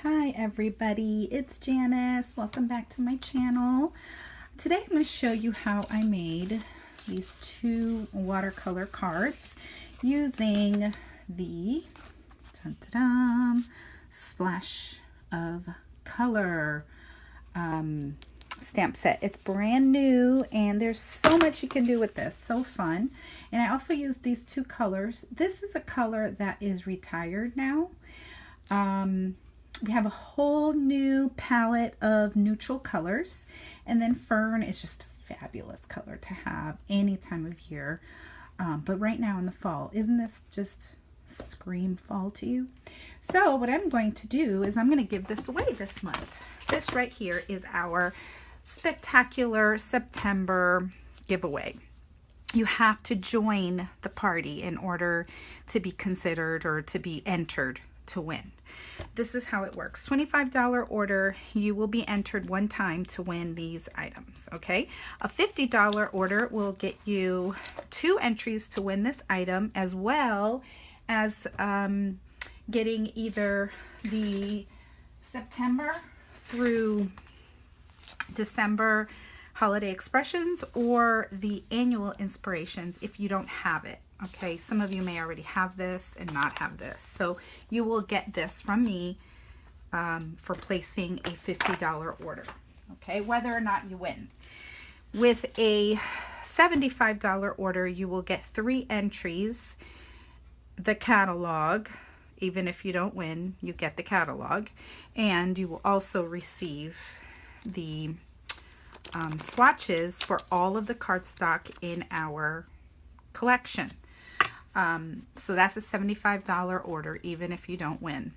Hi everybody, it's Janice. Welcome back to my channel. Today I'm going to show you how I made these two watercolor cards using the Splash of Color stamp set. It's brand new and there's so much you can do with this. So fun. And I also used these two colors. This is a color that is retired now. We have a whole new palette of neutral colors, and then Fern is just a fabulous color to have any time of year, but right now in the fall, isn't this just scream fall to you? So what I'm going to do is I'm going to give this away this month. This right here is our spectacular September giveaway. You have to join the party in order to be considered or to be entered to win. This is how it works. $25 order, you will be entered one time to win these items, okay? A $50 order will get you 2 entries to win this item, as well as getting either the September through December holiday expressions or the annual inspirations if you don't have it. Okay, some of you may already have this and not have this. So you will get this from me for placing a $50 order, okay, whether or not you win. With a $75 order, you will get 3 entries, the catalog. Even if you don't win, you get the catalog. And you will also receive the swatches for all of the cardstock in our collection. So that's a $75 order, even if you don't win,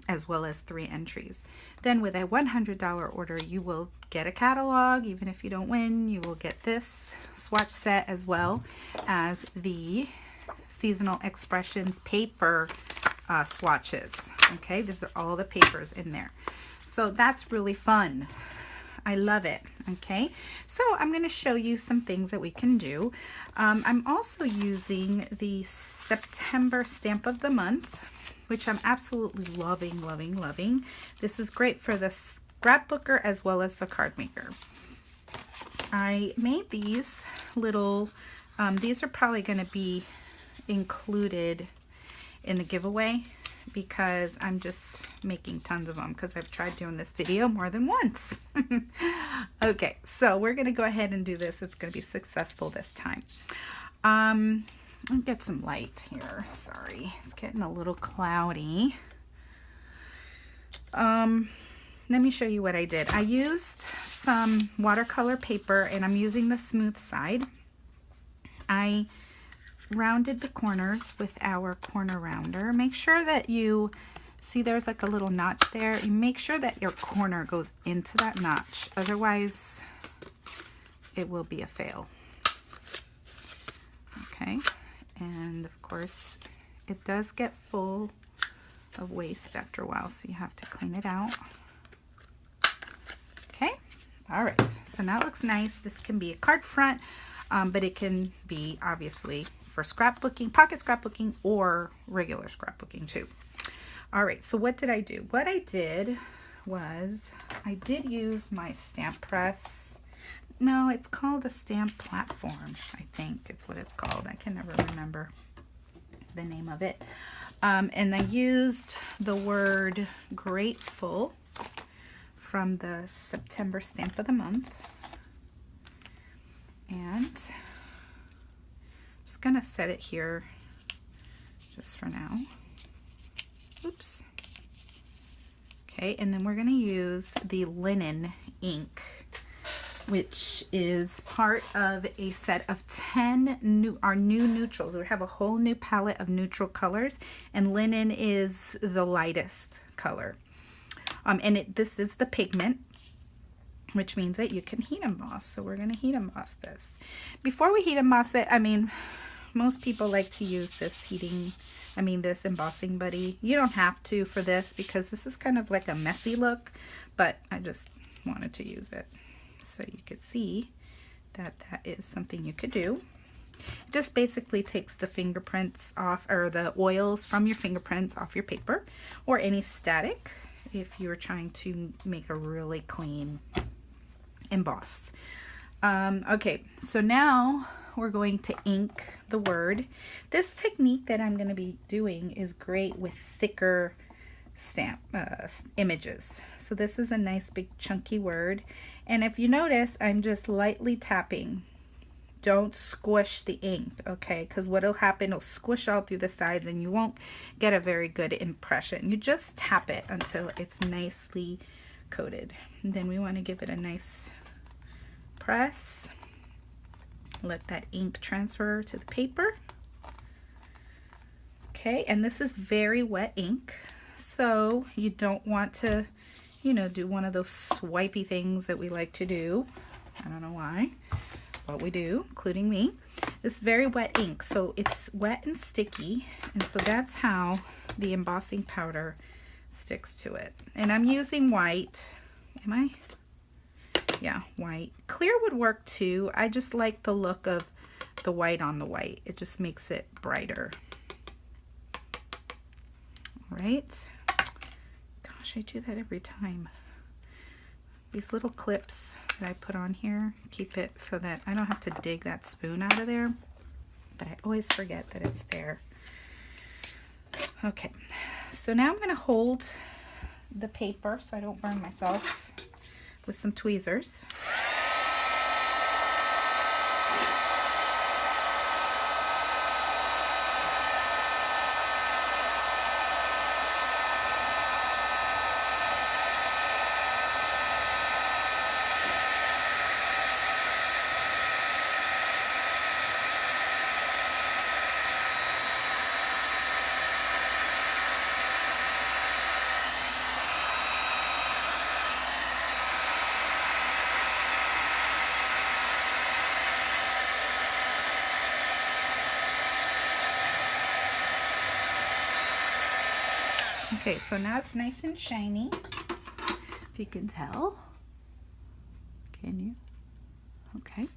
as well as 3 entries. Then with a $100 order, you will get a catalog. Even if you don't win, you will get this swatch set, as well as the seasonal expressions paper swatches. Okay, these are all the papers in there. So that's really fun. I love it. Okay, so I'm going to show you some things that we can do. I'm also using the September stamp of the month, which I'm absolutely loving. This is great for the scrapbooker as well as the card maker. I made these little, these are probably going to be included in the giveaway, because I'm just making tons of them because I've tried doing this video more than once. Okay, so we're going to go ahead and do this. It's going to be successful this time. I'll get some light here. Sorry, it's getting a little cloudy. Let me show you what I did. I used some watercolor paper and I'm using the smooth side. I rounded the corners with our corner rounder. Make sure that you see there's like a little notch there. You make sure that your corner goes into that notch, otherwise it will be a fail. Okay, and of course it does get full of waste after a while, so you have to clean it out. Okay, all right, so now it looks nice. This can be a card front, but it can be obviously for scrapbooking, pocket scrapbooking, or regular scrapbooking too. All right, so what did I do? What I did was I did use my stamp press. No, it's called a stamp platform. I think it's what it's called. I can never remember the name of it. And I used the word grateful from the September stamp of the month. And just gonna set it here just for now. Oops. Okay, and then we're gonna use the linen ink, which is part of a set of 10 our new neutrals. We have a whole new palette of neutral colors, and linen is the lightest color. And this is the pigment, which means that you can heat emboss. So we're going to heat emboss this. Before we heat emboss it, I mean, most people like to use this this embossing buddy. You don't have to for this because this is kind of like a messy look, but I just wanted to use it so you could see that that is something you could do. It just basically takes the fingerprints off, or the oils from your fingerprints off your paper, or any static if you're trying to make a really clean emboss. Okay, so now we're going to ink the word. This technique that I'm going to be doing is great with thicker stamp images. So this is a nice big chunky word, and if you notice, I'm just lightly tapping. Don't squish the ink, okay, because what'll happen, it'll squish all through the sides and you won't get a very good impression. You just tap it until it's nicely coated, and then we want to give it a nice press. Let that ink transfer to the paper. Okay, and this is very wet ink, so you don't want to, you know, do one of those swipey things that we like to do. I don't know why, but we do, including me. This is very wet ink, so it's wet and sticky, and so that's how the embossing powder sticks to it. And I'm using white. Am I? Yeah, white. Clear would work too. I just like the look of the white on the white. It just makes it brighter. All right. Gosh, I do that every time. These little clips that I put on here keep it so that I don't have to dig that spoon out of there, but I always forget that it's there. Okay, so now I'm going to hold the paper so I don't burn myself with some tweezers. Okay, so now it's nice and shiny, if you can tell. Can you? Okay.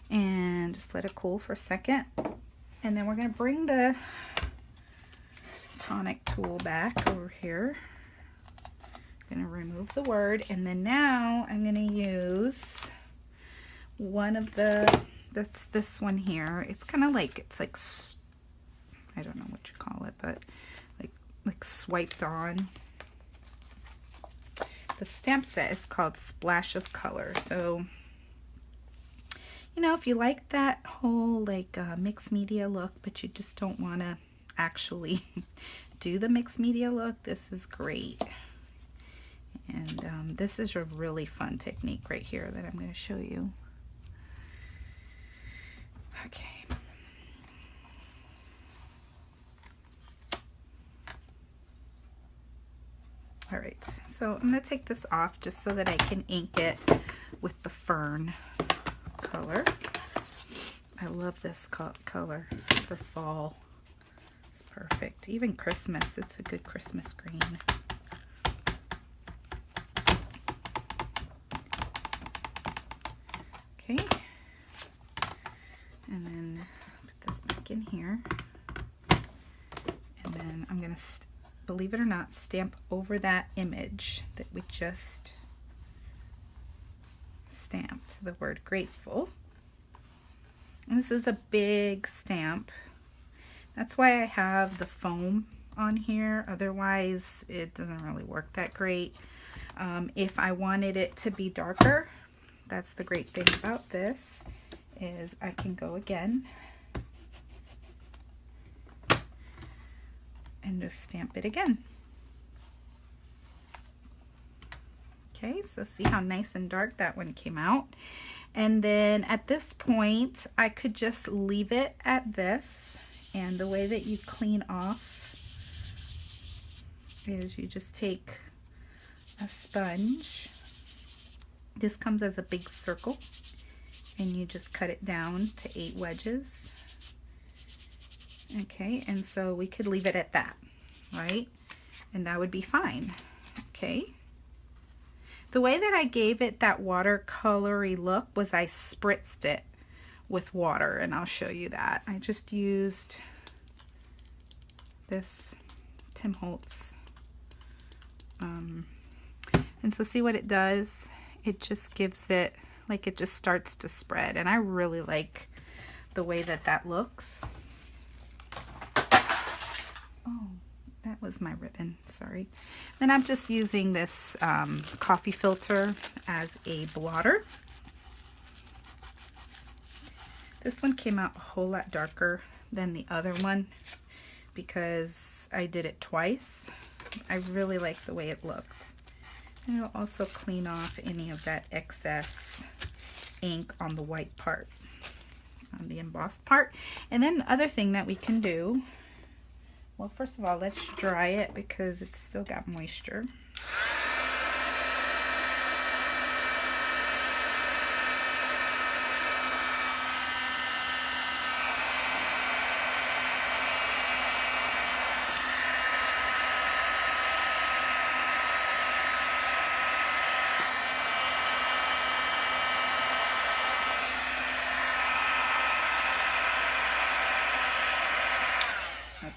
And just let it cool for a second. And then we're going to bring the tonic tool back over here. I'm going to remove the word, and then now I'm going to use one of the, that's this one here. It's kind of like, it's like, I don't know what you call it, but like swiped on. The stamp set is called Splash of Color. So, you know, if you like that whole like mixed media look, but you just don't want to actually do the mixed media look, this is great. And this is a really fun technique right here that I'm going to show you. Okay. All right, so I'm going to take this off just so that I can ink it with the fern color. I love this color for fall. It's perfect. Even Christmas, it's a good Christmas green. Okay, and then put this back in here. And then I'm going to, believe it or not, stamp over that image that we just stamped, the word grateful. And this is a big stamp. That's why I have the foam on here. Otherwise, it doesn't really work that great. If I wanted it to be darker, that's the great thing about this, is I can go again and just stamp it again. Okay, so see how nice and dark that one came out. And then at this point, I could just leave it at this. And the way that you clean off is you just take a sponge. This comes as a big circle, and you just cut it down to 8 wedges. Okay, and so we could leave it at that, right? And that would be fine. Okay. The way that I gave it that watercolory look was I spritzed it with water, and I'll show you that. I just used this Tim Holtz. And so see what it does? It just gives it, like, it just starts to spread, and I really like the way that that looks. Oh, that was my ribbon, sorry. Then I'm just using this coffee filter as a blotter. This one came out a whole lot darker than the other one because I did it twice. I really like the way it looked. And it'll also clean off any of that excess ink on the white part, on the embossed part. And then the other thing that we can do, well, first of all, let's dry it because it's still got moisture.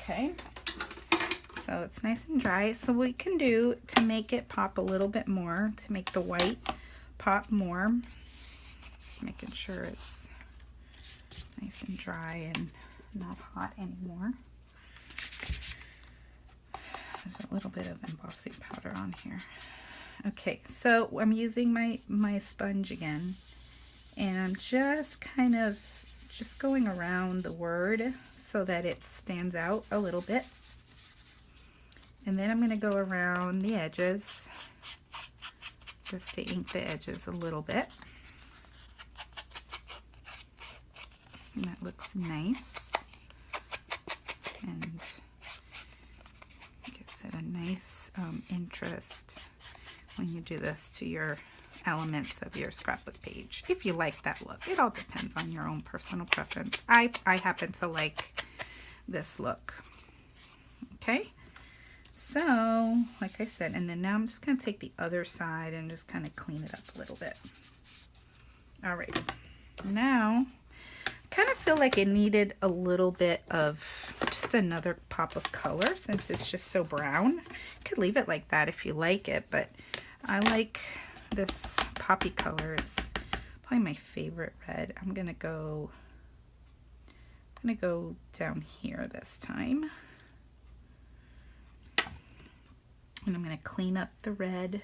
Okay, so it's nice and dry. So what we can do to make it pop a little bit more, to make the white pop more, just making sure it's nice and dry and not hot anymore. There's a little bit of embossing powder on here. Okay, so I'm using my sponge again, and I'm just kind of going around the word so that it stands out a little bit. And then I'm going to go around the edges just to ink the edges a little bit. And that looks nice. And gives it a nice interest when you do this to your elements of your scrapbook page, if you like that look. It all depends on your own personal preference. I happen to like this look. Okay, so like I said, and then now I'm just going to take the other side and just kind of clean it up a little bit. All right, now I kind of feel like it needed a little bit of just another pop of color since it's just so brown. You could leave it like that if you like it, but I like this poppy color. It's probably my favorite red. I'm gonna go down here this time, and I'm gonna clean up the red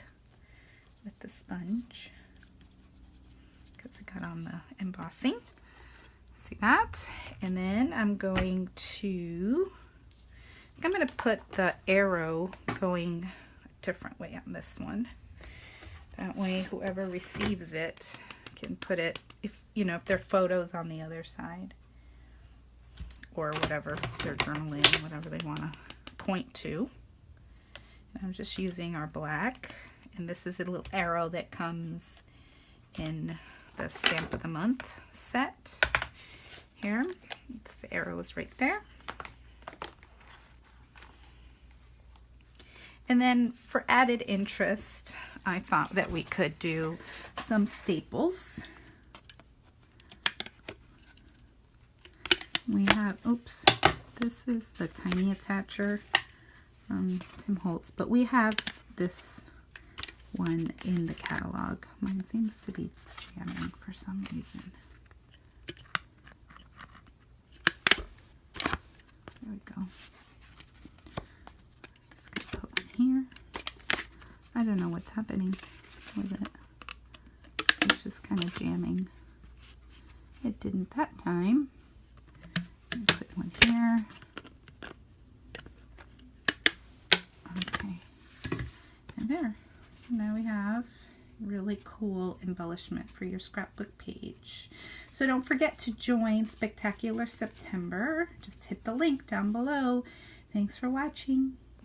with the sponge because it got on the embossing. See that? And then I'm going to put the arrow going a different way on this one. That way whoever receives it can put it, if there are photos on the other side or whatever they're journaling, whatever they want to point to. And I'm just using our black, and this is a little arrow that comes in the Stamp of the Month set here. The arrow is right there. And then for added interest, I thought that we could do some staples. We have, oops, this is the tiny attacher from Tim Holtz, but we have this one in the catalog. Mine seems to be jamming for some reason. There we go. Just gonna put one here. I don't know what's happening with it. It's just kind of jamming. It didn't that time. Put one here. Okay. And there. So now we have really cool embellishment for your scrapbook page. So don't forget to join Spectacular September. Just hit the link down below. Thanks for watching.